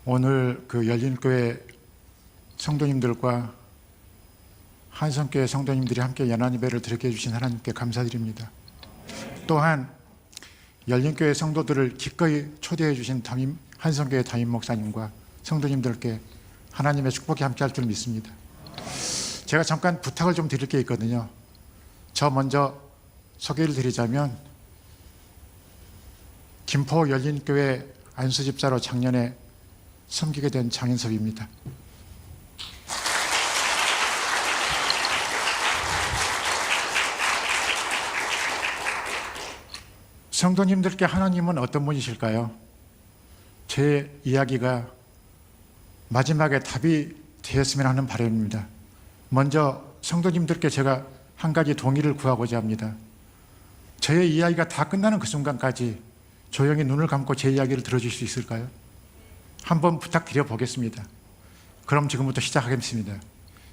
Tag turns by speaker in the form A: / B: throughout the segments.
A: 오늘 그 열린교회 성도님들과 한성교회 성도님들이 함께 연한예배를 드리게 해주신 하나님께 감사드립니다. 또한 열린교회 성도들을 기꺼이 초대해 주신 한성교회 담임 목사님과 성도님들께 하나님의 축복이 함께 할 줄 믿습니다. 제가 잠깐 부탁을 좀 드릴 게 있거든요. 저 먼저 소개를 드리자면 김포 열린교회 안수집사로 작년에 섬기게 된 장인섭입니다. 성도님들께 하나님은 어떤 분이실까요? 제 이야기가 마지막에 답이 되었으면 하는 바람입니다. 먼저 성도님들께 제가 한 가지 동의를 구하고자 합니다. 저의 이야기가 다 끝나는 그 순간까지 조용히 눈을 감고 제 이야기를 들어줄 수 있을까요? 한번 부탁드려 보겠습니다. 그럼 지금부터 시작하겠습니다.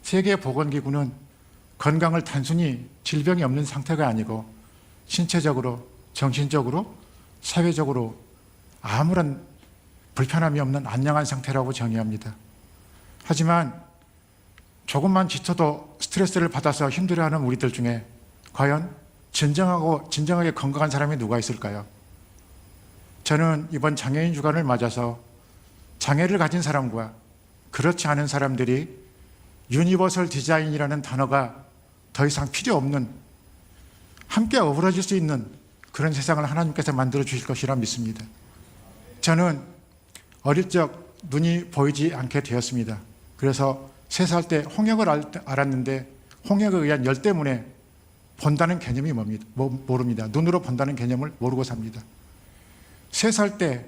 A: 세계보건기구는 건강을 단순히 질병이 없는 상태가 아니고 신체적으로, 정신적으로, 사회적으로 아무런 불편함이 없는 안녕한 상태라고 정의합니다. 하지만 조금만 지쳐도 스트레스를 받아서 힘들어하는 우리들 중에 과연 진정하게 건강한 사람이 누가 있을까요? 저는 이번 장애인 주간을 맞아서 장애를 가진 사람과 그렇지 않은 사람들이 유니버설 디자인이라는 단어가 더 이상 필요 없는, 함께 어우러질 수 있는 그런 세상을 하나님께서 만들어 주실 것이라 믿습니다. 저는 어릴 적 눈이 보이지 않게 되었습니다. 그래서 3살 때 홍역을 알았는데 홍역에 의한 열 때문에 본다는 개념이 모릅니다. 눈으로 본다는 개념을 모르고 삽니다. 3살 때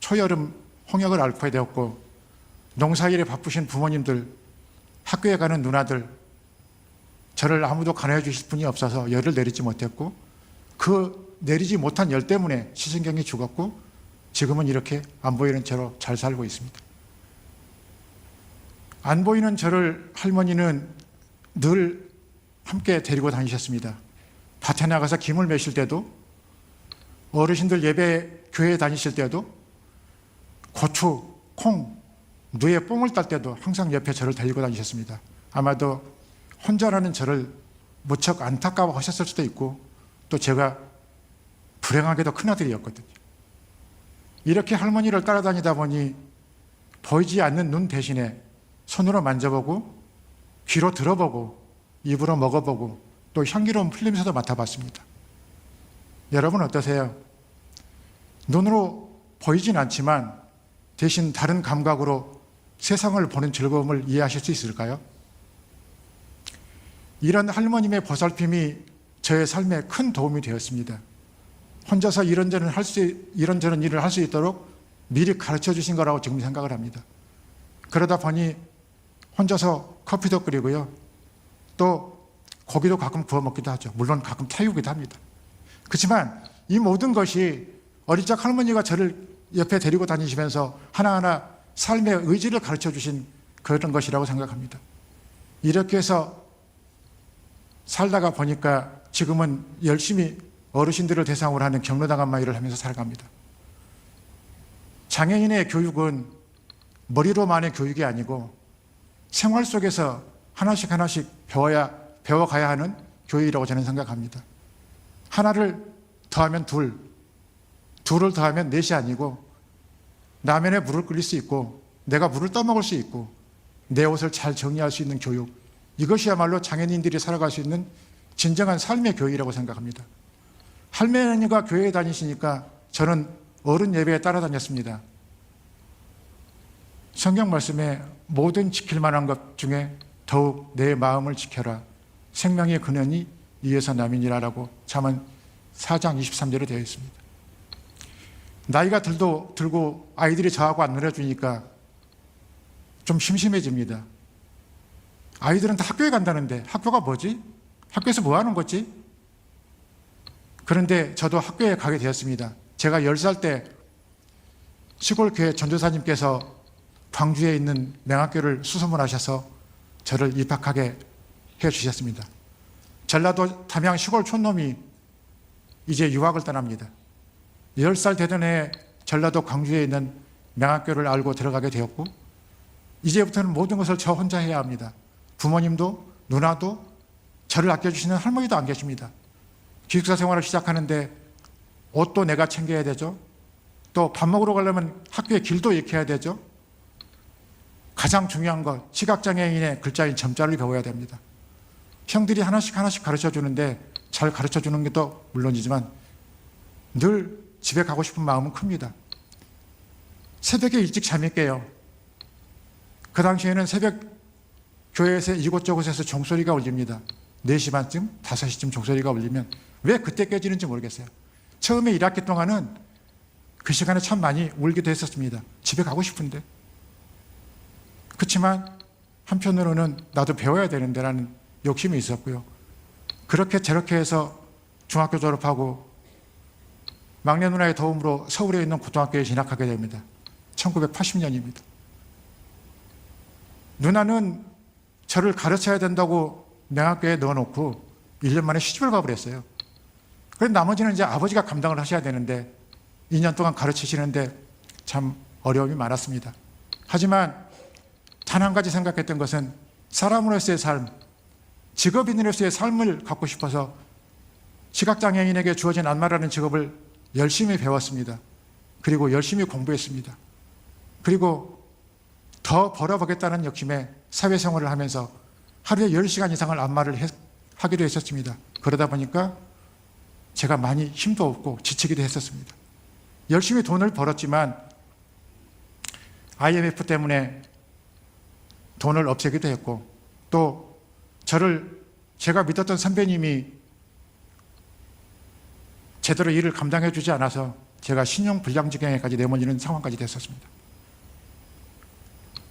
A: 초여름 홍역을 앓게 되었고, 농사일에 바쁘신 부모님들, 학교에 가는 누나들, 저를 아무도 간호해 주실 분이 없어서 열을 내리지 못했고, 그 내리지 못한 열 때문에 시신경이 죽었고, 지금은 이렇게 안 보이는 채로 잘 살고 있습니다. 안 보이는 저를 할머니는 늘 함께 데리고 다니셨습니다. 밭에 나가서 김을 매실 때도, 어르신들 예배 교회에 다니실 때도, 고추, 콩, 누에 뽕을 딸 때도 항상 옆에 저를 데리고 다니셨습니다. 아마도 혼자라는 저를 무척 안타까워하셨을 수도 있고, 또 제가 불행하게도 큰아들이었거든요. 이렇게 할머니를 따라다니다 보니 보이지 않는 눈 대신에 손으로 만져보고, 귀로 들어보고, 입으로 먹어보고, 또 향기로운 풀냄새도 맡아봤습니다. 여러분 어떠세요? 눈으로 보이진 않지만 대신 다른 감각으로 세상을 보는 즐거움을 이해하실 수 있을까요? 이런 할머님의 보살핌이 저의 삶에 큰 도움이 되었습니다. 혼자서 이런저런 일을 할 수 있도록 미리 가르쳐 주신 거라고 지금 생각을 합니다. 그러다 보니 혼자서 커피도 끓이고요. 또 고기도 가끔 구워 먹기도 하죠. 물론 가끔 태우기도 합니다. 그렇지만 이 모든 것이 어릴 적 할머니가 저를 옆에 데리고 다니시면서 하나하나 삶의 의지를 가르쳐 주신 그런 것이라고 생각합니다. 이렇게 해서 살다가 보니까 지금은 열심히 어르신들을 대상으로 하는 경로당한마 일을 하면서 살아갑니다. 장애인의 교육은 머리로만의 교육이 아니고 생활 속에서 하나씩 배워가야 하는 교육이라고 저는 생각합니다. 하나를 더하면 둘을 더하면 넷이 아니고 라면에 물을 끓일 수 있고 내가 물을 떠먹을 수 있고 내 옷을 잘 정리할 수 있는 교육, 이것이야말로 장애인들이 살아갈 수 있는 진정한 삶의 교육이라고 생각합니다. 할머니가 교회에 다니시니까 저는 어른 예배에 따라다녔습니다. 성경 말씀에 모든 지킬 만한 것 중에 더욱 내 마음을 지켜라. 생명의 근원이 이에서 남이니라라고 잠언 4장 23절에 되어 있습니다. 나이가 들고 아이들이 저하고 안 놀아주니까 좀 심심해집니다. 아이들은 다 학교에 간다는데 학교가 뭐지? 학교에서 뭐 하는 거지? 그런데 저도 학교에 가게 되었습니다. 제가 10살 때 시골교회 전도사님께서 광주에 있는 명학교를 수소문하셔서 저를 입학하게 해주셨습니다. 전라도 담양 시골 촌놈이 이제 유학을 떠납니다. 10살 되던 해에 전라도 광주에 있는 명학교를 알고 들어가게 되었고, 이제부터는 모든 것을 저 혼자 해야 합니다. 부모님도 누나도 저를 아껴주시는 할머니도 안 계십니다. 기숙사 생활을 시작하는데 옷도 내가 챙겨야 되죠. 또 밥 먹으러 가려면 학교에 길도 익혀야 되죠. 가장 중요한 것, 시각장애인의 글자인 점자를 배워야 됩니다. 형들이 하나씩 가르쳐 주는데 잘 가르쳐 주는 게 또 물론이지만 늘 집에 가고 싶은 마음은 큽니다. 새벽에 일찍 잠이 깨요. 그 당시에는 새벽 교회에서 이곳저곳에서 종소리가 울립니다. 4시 반쯤, 5시쯤 종소리가 울리면 왜 그때 깨지는지 모르겠어요. 처음에 1학기 동안은 그 시간에 참 많이 울기도 했었습니다. 집에 가고 싶은데. 그렇지만 한편으로는 나도 배워야 되는데라는 욕심이 있었고요. 그렇게 저렇게 해서 중학교 졸업하고 막내 누나의 도움으로 서울에 있는 고등학교에 진학하게 됩니다. 1980년입니다. 누나는 저를 가르쳐야 된다고 명학교에 넣어놓고 1년 만에 시집을 가버렸어요. 그런데 나머지는 이제 아버지가 감당을 하셔야 되는데 2년 동안 가르치시는데 참 어려움이 많았습니다. 하지만 단 한 가지 생각했던 것은 사람으로서의 삶, 직업인으로서의 삶을 갖고 싶어서 시각장애인에게 주어진 안마라는 직업을 열심히 배웠습니다. 그리고 열심히 공부했습니다. 그리고 더 벌어보겠다는 욕심에 사회생활을 하면서 하루에 10시간 이상을 안마를 하기도 했었습니다. 그러다 보니까 제가 많이 힘도 없고 지치기도 했었습니다. 열심히 돈을 벌었지만 IMF 때문에 돈을 없애기도 했고, 또 제가 믿었던 선배님이 제대로 일을 감당해 주지 않아서 제가 신용불량지경에까지 내몰리는 상황까지 됐었습니다.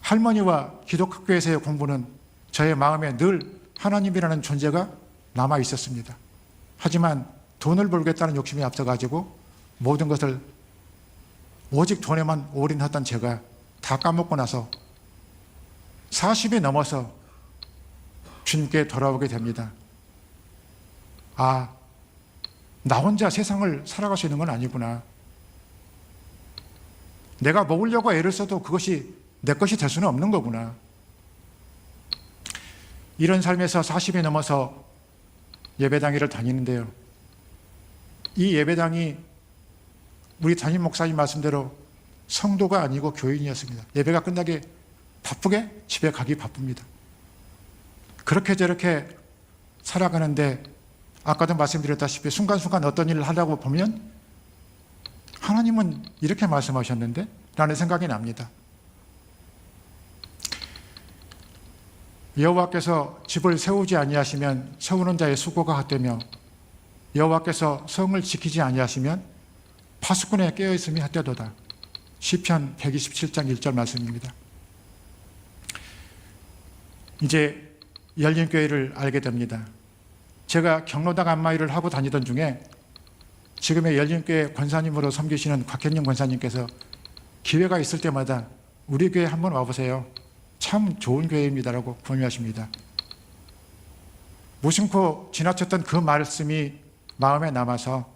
A: 할머니와 기독학교에서의 공부는 저의 마음에 늘 하나님이라는 존재가 남아 있었습니다. 하지만 돈을 벌겠다는 욕심이 앞서가지고 모든 것을 오직 돈에만 올인하던 제가 다 까먹고 나서 40이 넘어서 주님께 돌아오게 됩니다. 아, 나 혼자 세상을 살아갈 수 있는 건 아니구나. 내가 먹으려고 애를 써도 그것이 내 것이 될 수는 없는 거구나. 이런 삶에서 40이 넘어서 예배당회를 다니는데요. 이 예배당이 우리 담임 목사님 말씀대로 성도가 아니고 교인이었습니다. 예배가 끝나게 바쁘게 집에 가기 바쁩니다. 그렇게 저렇게 살아가는데 아까도 말씀드렸다시피 순간순간 어떤 일을 하려고 보면 하나님은 이렇게 말씀하셨는데? 라는 생각이 납니다. 여호와께서 집을 세우지 아니하시면 세우는 자의 수고가 헛되며 여호와께서 성을 지키지 아니하시면 파수꾼의 깨어있음이 헛되도다. 시편 127장 1절 말씀입니다. 이제 열린교회를 알게 됩니다. 제가 경로당 안마일을 하고 다니던 중에 지금의 열린교회 권사님으로 섬기시는 곽현영 권사님께서 기회가 있을 때마다 우리 교회 한번 와보세요. 참 좋은 교회입니다라고 권유하십니다. 무심코 지나쳤던 그 말씀이 마음에 남아서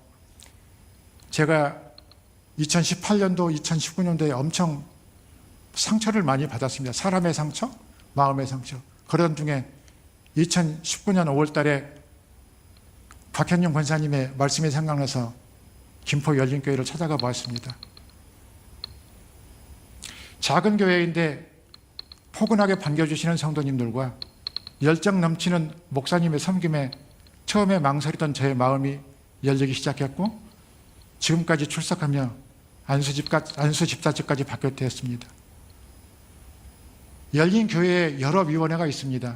A: 제가 2018년도, 2019년도에 엄청 상처를 많이 받았습니다. 사람의 상처, 마음의 상처. 그런 중에 2019년 5월 달에 곽현영 권사님의 말씀이 생각나서 김포 열린교회를 찾아가 보았습니다. 작은 교회인데 포근하게 반겨주시는 성도님들과 열정 넘치는 목사님의 섬김에 처음에 망설이던 저의 마음이 열리기 시작했고 지금까지 출석하며 안수집사직까지 받게 되었습니다. 열린교회에 여러 위원회가 있습니다.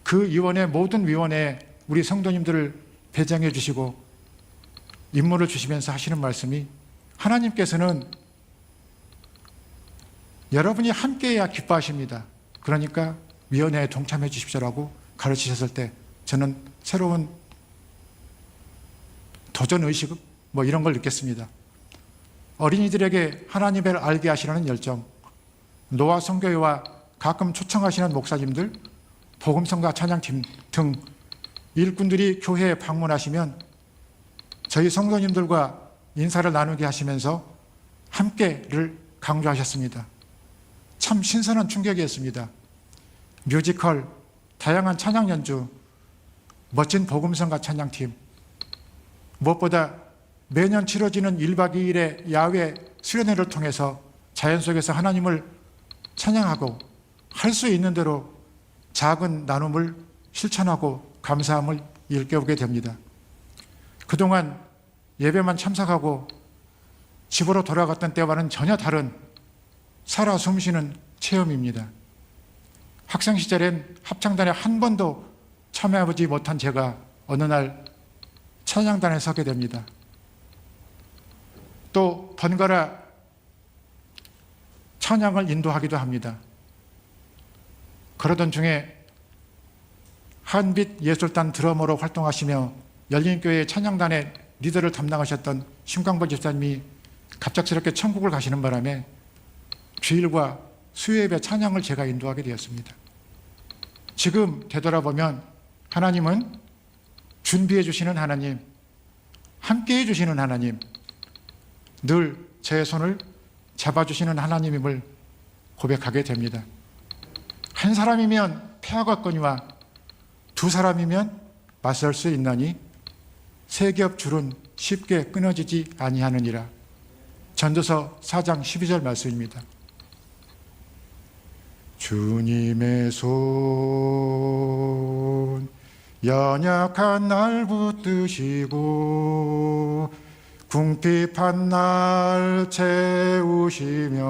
A: 그 위원회, 모든 위원회에 우리 성도님들을 배정해 주시고 임무를 주시면서 하시는 말씀이 하나님께서는 여러분이 함께해야 기뻐하십니다. 그러니까 위원회에 동참해 주십시오라고 가르치셨을 때 저는 새로운 도전의식 이런 걸 느꼈습니다. 어린이들에게 하나님을 알게 하시려는 열정, 노아 선교회와 가끔 초청하시는 목사님들, 복음성가 찬양팀 등 일꾼들이 교회에 방문하시면 저희 성도님들과 인사를 나누게 하시면서 함께를 강조하셨습니다. 참 신선한 충격이었습니다. 뮤지컬, 다양한 찬양 연주, 멋진 복음성가 찬양팀, 무엇보다 매년 치러지는 1박 2일의 야외 수련회를 통해서 자연 속에서 하나님을 찬양하고 할 수 있는 대로 작은 나눔을 실천하고 감사함을 일깨우게 됩니다. 그동안 예배만 참석하고 집으로 돌아갔던 때와는 전혀 다른 살아 숨쉬는 체험입니다. 학생 시절엔 합창단에 한 번도 참여해보지 못한 제가 어느 날 찬양단에 서게 됩니다. 또 번갈아 찬양을 인도하기도 합니다. 그러던 중에 한빛 예술단 드러머로 활동하시며 열린교회 찬양단의 리더를 담당하셨던 심광보 집사님이 갑작스럽게 천국을 가시는 바람에 주일과 수요예배 찬양을 제가 인도하게 되었습니다. 지금 되돌아보면 하나님은 준비해 주시는 하나님, 함께해 주시는 하나님, 늘 제 손을 잡아주시는 하나님임을 고백하게 됩니다. 한 사람이면 폐하겠거니와 두 사람이면 맞설 수 있나니 세 겹 줄은 쉽게 끊어지지 아니하느니라. 전도서 4장 12절 말씀입니다. 주님의 손 연약한 날 붙드시고 궁핍한 날 채우시며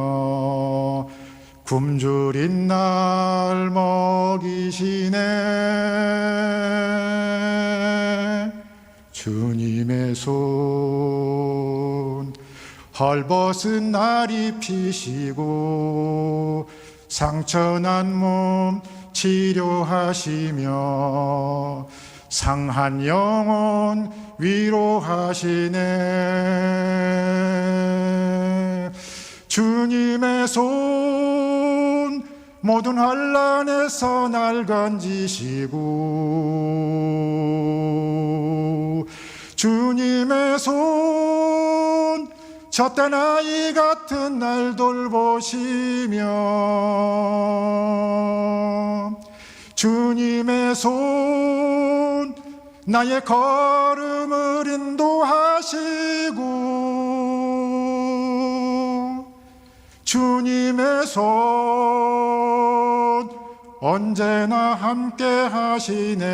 A: 굶주린 날 먹이시네. 주님의 손 헐벗은 날 입히시고 상처난 몸 치료하시며 상한 영혼 위로하시네. 주님의 손 모든 환난에서 날 건지시고 주님의 손 젖된 아이 같은 날 돌보시며 주님의 손 나의 걸음을 인도하시고 주님의 손 언제나 함께 하시네.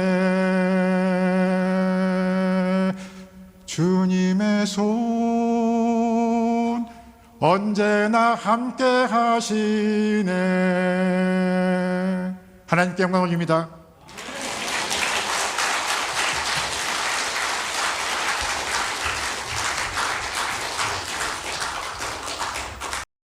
A: 주님의 손 언제나 함께 하시네. 하나님께 영광을 올립니다.